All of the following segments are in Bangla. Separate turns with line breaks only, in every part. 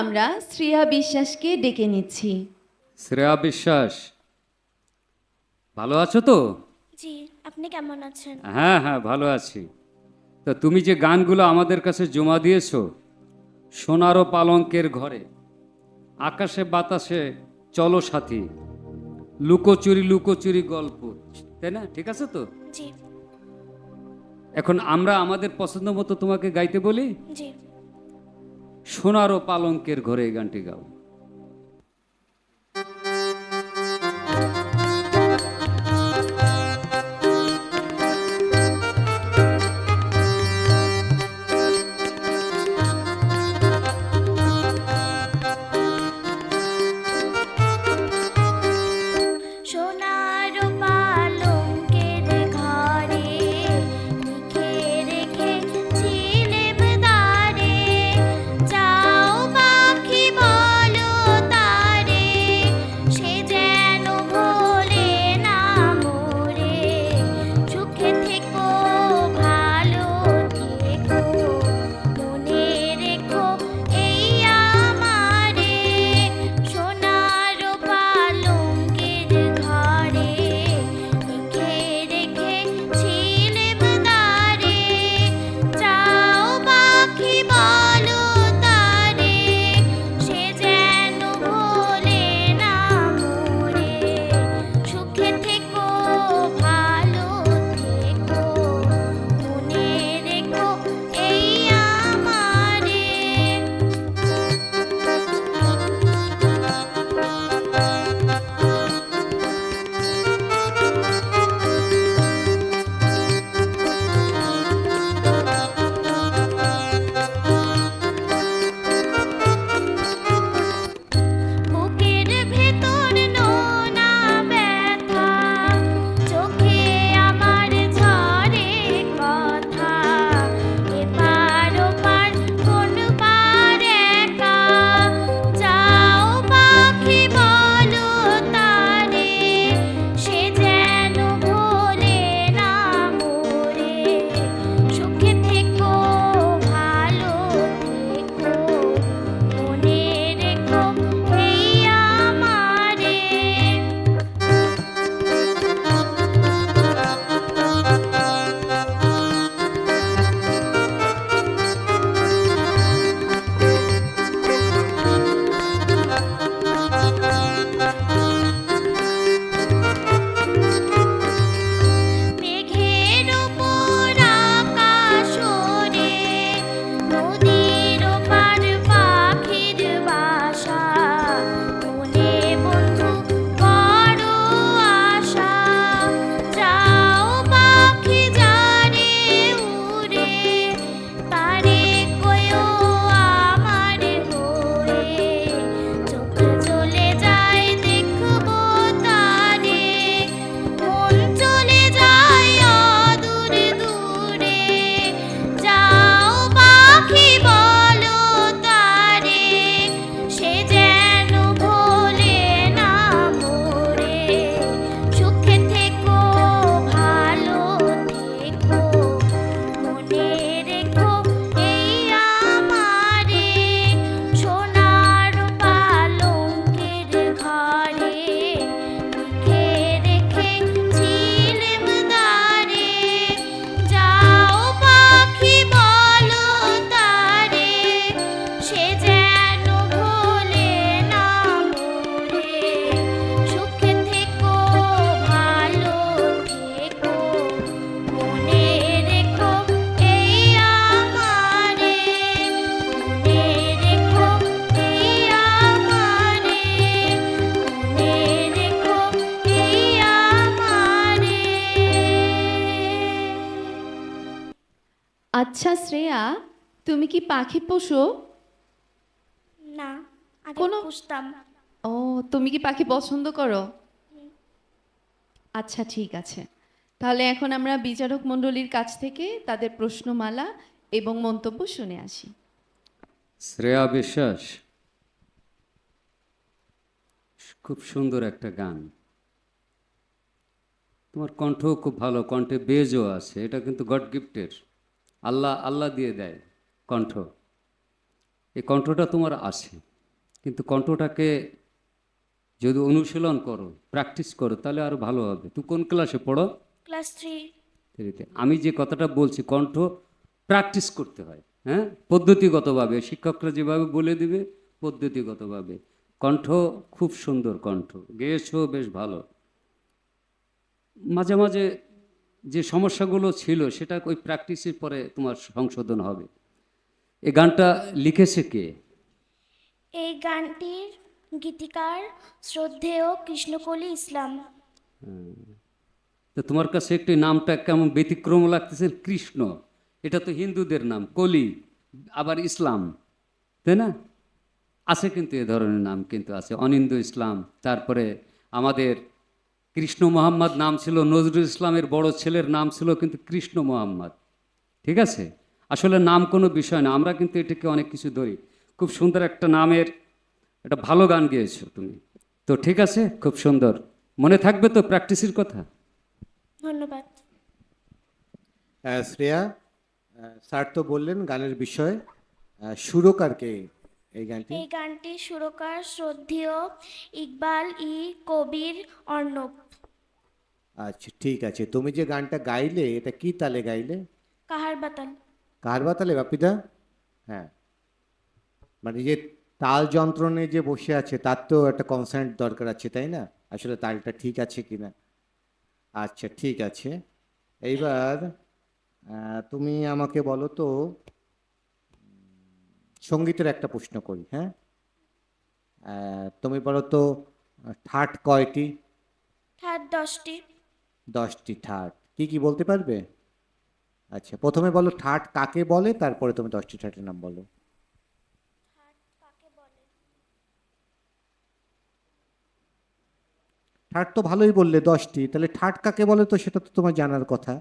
আমরা শ্রেয়া বিশ্বাসকে ডেকে নিচ্ছি।
শ্রেয়া বিশ্বাস, ভালো আছো তো?
জি, আপনি কেমন আছেন?
হ্যাঁ হ্যাঁ, ভালো আছি। তা তুমি যে গানগুলো আমাদের কাছে জমা দিয়েছো, সোনার ও পালঙ্কের ঘরে, আকাশে বাতাসে, চলো সাথী, লুকোচুরি লুকোচুরি গল্প, তাই না? ঠিক আছে তো?
জি,
এখন আমরা আমাদের পছন্দ মতো তোমাকে গাইতে বলি।
জি।
সোনার ও পালঙ্কের ঘরে এই গানটি গাও।
সোনার পালঙ্কের ঘরে লিখে রেখেছিলেম দ্বারে, যাও পাখি বলো তারে, সে যেন ভোলে না মোরে, সুখে থেকো ভালো থেকো, মনে রেখো এই আমারে, সোনার পালঙ্কের ঘরে লিখে রেখেছিলেম দ্বারে, যাও পাখি বলো তারে, সে যেন ভোলে না মোরে, সুখে থেকো ভালো থেকো, মনে রেখো এই আমারে। বুকের ভেতর নোনা ব্যথা, চোখে আমার ঝরে কথা, এপার ওপার কোন পার একা, যাও পাখি বলো তারে, সে যেন ভোলে না মোরে, সুখে থেকো ভালো থেকো, মনে রেখো এই আমারে। মেঘের উপর আকাশ ওড়ে, নদীর ওপার পাখির বাসা, মনে বন্ধু বড় আশা, যাও পাখি যারে উড়ে, তারে কয়ো আমার হয়ে, চোখ চলে যায় দেখবো তারে, মন চলে যায় অদূর দূরে, যাও পাখি বলো তারে, সে যেন ভোলে না মোরে, সুখে থেকো ভালো থেকো, মনে রেখো এই আমারে, সোনার পালঙ্কের ঘরে লিখে রেখেছিলেম দ্বারে, যাও পাখি বলো তারে, সে যেন ভোলে না মোরে, সুখে থেকো ভালো থেকো, মনে রেখো এই আমারে, মনে রেখো এই আমারে, মনে রেখো এই আমারে।
আচ্ছা শ্রেয়া, তুমি কি পাখি পোষো?
না, আগে
কোনো-
পুষতাম।
ও, তুমি কি পাখি পছন্দ করো? আচ্ছা ঠিক আছে, তাহলে এখন আমরা বিচারক মণ্ডলীর কাছ থেকে তাদের প্রশ্নমালা এবং মন্তব্য শুনে আসি।
শ্রেয়া বিশ্বাস, খুব সুন্দর একটা গান। তোমার কণ্ঠও খুব ভালো, কণ্ঠে বেজও আছে, এটা কিন্তু গড গিফটের, আল্লাহ আল্লাহ দিয়ে দেয় কণ্ঠ। এই কণ্ঠটা তোমার আছে। কিন্তু কণ্ঠটাকে যদি অনুশীলন করো, প্র্যাকটিস করো, তাহলে আরো ভালো হবে। তুই কোন ক্লাসে পড়ো?
ক্লাস 3।
থ্রিতে। আমি যে কথাটা বলছি, কণ্ঠ প্র্যাকটিস করতে হয়, হ্যাঁ, পদ্ধতিগতভাবে। শিক্ষকরা যেভাবে বলে দিবে পদ্ধতিগতভাবে। কণ্ঠ খুব সুন্দর, কণ্ঠ গেয়েছো বেশ ভালো। মাঝে মাঝে যে সমস্যাগুলো ছিল সেটা ওই প্র্যাকটিসের পরে তোমার সংশোধন হবে। এই গানটা লিখেছে কে?
এই গানটির গীতিকার শ্রদ্ধেয় কৃষ্ণকলি ইসলাম।
তো তোমার কাছে একটু নামটা কেমন ব্যতিক্রম লাগতেছে, কৃষ্ণ। এটা তো হিন্দুদের নাম, কলি আবার ইসলাম, তাই না? আছে কিন্তু এ ধরনের নাম কিন্তু আছে, অনিন্দ ইসলাম। তারপরে আমাদের কৃষ্ণ মোহাম্মদ নাম ছিল, নজরুল ইসলামের বড় ছেলের নাম ছিল কিন্তু কৃষ্ণ মোহাম্মদ। ঠিক আছে, আসলে নাম কোনো বিষয় না, আমরা কিন্তু এটাকে অনেক কিছু ধরি। খুব সুন্দর একটা নামের একটা ভালো গান গেয়েছো তুমি। তো ঠিক আছে, খুব সুন্দর, মনে থাকবে তো প্র্যাকটিসের কথা।
ধন্যবাদ।
শ্রেয়া, স্যার তো বললেন গানের বিষয়ে, সুরকার কে এই গানটি?
এই গানটির সুরকার শ্রদ্ধেয় ইকবাল কবির অর্ণব।
আচ্ছা ঠিক আছে, তুমি যে গানটা গাইলে এটা কি তালে গাইলে?
কাহার বাতাল।
কারবা তালে বাপিদা? হ্যাঁ, মানে যে তাল যন্ত্রণে যে বসে আছে তার তো একটা কনসার্ট দরকার আছে, তাই না? আসলে তালটা ঠিক আছে কি না। আচ্ছা ঠিক আছে, এইবার তুমি আমাকে বলো তো, সঙ্গীতের একটা প্রশ্ন করি, হ্যাঁ? তুমি বলো তো, ঠাট কয়টি?
ঠাট 10টি।
10টি ঠাট কি কি বলতে পারবে? আচ্ছা, প্রথমে বলো ঠাট কাকে বলে, তারপরে তুমি 10টি ঠাটের নাম বলো। ঠাট তো ভালোই বললে 10টি, তাহলে ঠাট কাকে বলে তো সেটা তো তোমার জানার কথা।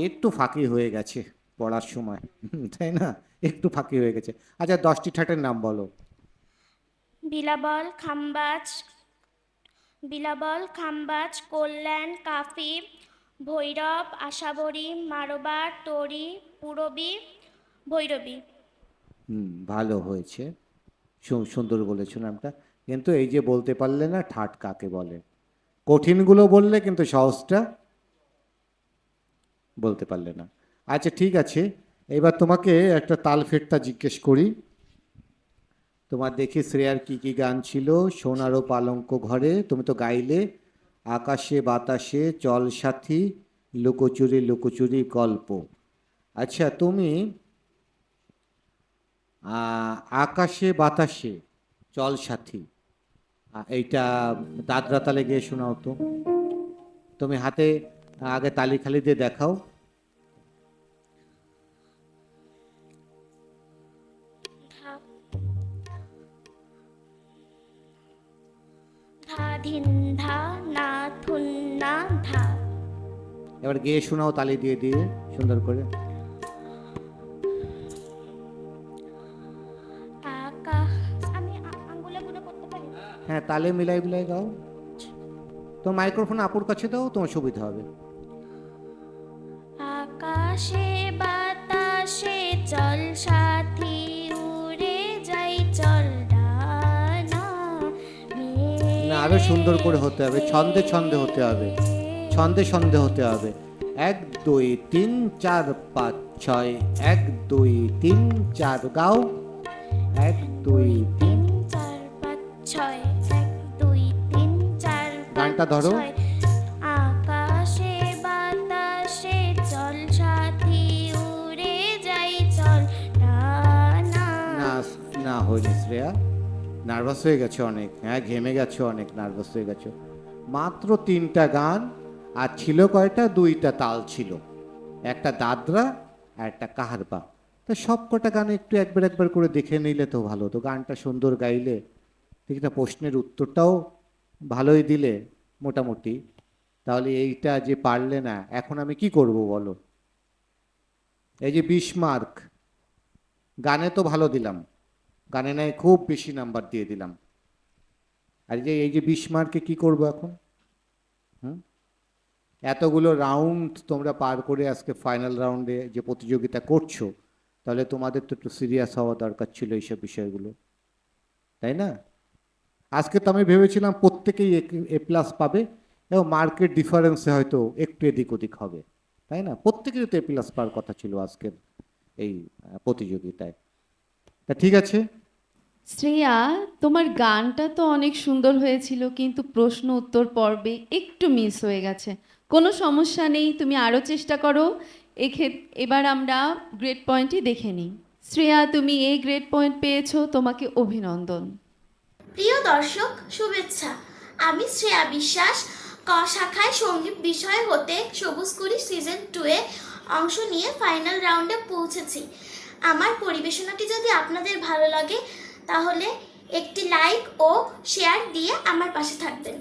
একটু ফাঁকি হয়ে গেছে পড়ার সময়, তাই না? একটু ফাঁকি হয়ে গেছে। আচ্ছা 10টি ঠাটের নাম বলো।
বিলাবল, খাম্বাজ, বিলাবল, খাম্বাজ, কল্যাণ, কাফি, ভৈরব, আশাবরী, মারবার, তরি, পুরবী, ভৈরবী।
ভালো হয়েছে, সুন্দর বলেছো নামটা। কিন্তু এই যে বলতে পারলে না ঠাট কাকে বলে, কঠিনগুলো বললে কিন্তু সহজটা বলতে পারলে না। আচ্ছা ঠিক আছে, এবার তোমাকে একটা তাল ফেরটা জিজ্ঞেস করি। তোমার দেখি শ্রেয়ার কি কি গান ছিল। সোনারও পালঙ্ক ঘরে তুমি তো গাইলে, আকাশে বাতাসে, চল সাথী, লুকোচুরি লুকোচুরি গল্প। আচ্ছা তুমি আকাশে বাতাসে চল সাথী, এইটা দাদরা তালে গিয়ে শোনাও তো। তুমি হাতে আগে তালি খালি দিয়ে দেখাও।
ধা ধা ধিন ধা না থুন না ধা।
এবার গিয়ে শোনাও তালি দিয়ে দিয়ে সুন্দর করে।
আমি আঙ্গুলে গুনে করতে পারি?
হ্যাঁ, তালে মিলাই মিলাই গাও। তো মাইক্রোফোন আপুর কাছে দাও, তোমার সুবিধা হবে।
আকাশে বাতাসে চল সাথী, উড়ে যাই চল ডানা
না, আরো সুন্দর করে হতে হবে, ছন্দে ছন্দে হতে হবে, ছন্দে ছন্দে হতে হবে। 1 2 3 4 5 6, 1 2 3 4 গাও। 1 2 3।
4 5 6, 1 2 3 4
গানটা ধরো।
আকাশে বাতাসে চল সাথী, উড়ে যাই চল ডানা।
না না, হয়নি শ্রেয়া, নার্ভাস হয়ে গেছো অনেক, হ্যাঁ ঘেমে গেছো অনেক, নার্ভাস হয়ে গেছো। মাত্র 3টা গান, আর ছিল কয়টা? 2টা তাল ছিল, একটা দাদরা আর একটা কাহারবা। তো সব কটা গান একটু একবার একবার করে দেখে নিলে তো ভালো হতো। গানটা সুন্দর গাইলে, ঠিক না? প্রশ্নের উত্তরটাও ভালোই দিলে মোটামুটি। তাহলে এইটা যে পারলে না, এখন আমি কি করব বলো? এই যে 20 মার্ক, গানে তো ভালো দিলাম, গানে নাই খুব বেশি নাম্বার দিয়ে দিলাম, আর এই যে 20 মার্কে কি করব এখন? এতগুলো রাউন্ড তোমরা পার করে আজকে ফাইনাল রাউন্ডে যে প্রতিযোগিতা করছো, তাহলে তোমাদের তো একটু সিরিয়াস হওয়া দরকার ছিল এইসব বিষয়গুলো, তাই না? আজকে তো আমি ভেবেছিলাম প্রত্যেকেই A+ পাবে এবং মার্কেট ডিফারেন্সে হয়তো একটু এদিক ওদিক হবে, তাই না? প্রত্যেকেরই তো A+ পাওয়ার কথা ছিল আজকের এই প্রতিযোগিতায়। তা ঠিক আছে,
শ্রেয়া, তোমার গানটা তো অনেক সুন্দর হয়েছিল, কিন্তু প্রশ্ন উত্তর পর্বে একটু মিস হয়ে গেছে। কোনো সমস্যা নেই, তুমি আরও চেষ্টা করো। এবার আমরা গ্রেড পয়েন্টই দেখে নিই। শ্রেয়া, তুমি এই গ্রেড পয়েন্ট পেয়েছো, তোমাকে অভিনন্দন।
প্রিয় দর্শক, শুভেচ্ছা। আমি শ্রেয়া বিশ্বাস, ক শাখায় সঙ্গীত বিষয় হতে সবুজকুড়ি সিজন 2-এ অংশ নিয়ে ফাইনাল রাউন্ডে পৌঁছেছি। আমার পরিবেশনাটি যদি আপনাদের ভালো লাগে তাহলে একটি লাইক ও শেয়ার দিয়ে আমার পাশে থাকবেন।